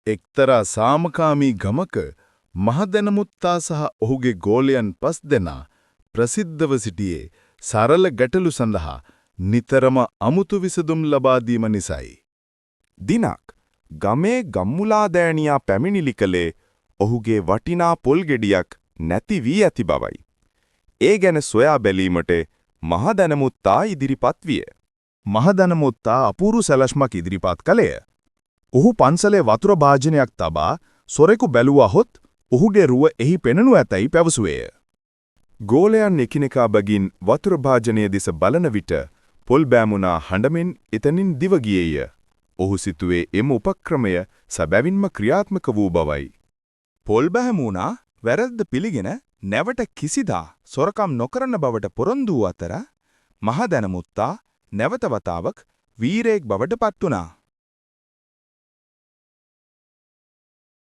එක්තරා සාමකාමී ගමක මහදැනමුත්තා සහ ඔහුගේ ගෝලයන් 5 දෙනා ප්‍රසිද්ධව සිටියේ සරල ගැටලු සඳහා නිතරම අමුතු විසඳුම් ලබා දීම නිසායි. දිනක් ගමේ ගම්මුලාදෑනියා පැමිණිලි කළේ ඔහුගේ වටිනා පොල් ගෙඩියක් නැති වී ඇති බවයි. ඒ ගැන සොයා බැලීමට මහදැනමුත්තා ඉදිරිපත් විය. මහදැනමුත්තා අපූරු සැලැස්මක් ඉදිරිපත් කළේය. ඔහු පන්සලේ වතුර භාජනයක් තබා සොරෙකු බැලුවහොත් ඔහුගේ රුව එහි පෙනෙනු ඇතැයි පැවසුවේය. ගෝලයන් එකිනෙකා බගින් වතුර භාජනය දෙස බලන විට පොල් බෑමුණා හඬමින් එතනින් දිව ගියේය. ඔහු සිතුවේ එම උපක්‍රමය සැබවින්ම ක්‍රියාත්මක වූ බවයි. පොල් බෑමුණා වැරද්ද පිළිගෙන නැවට කිසිදා සොරකම් නොකරන බවට පොරොන්දු වූ අතර මහදැනමුත්තා නැවත වතාවක් වීරයෙක් බවට පත් වුණා.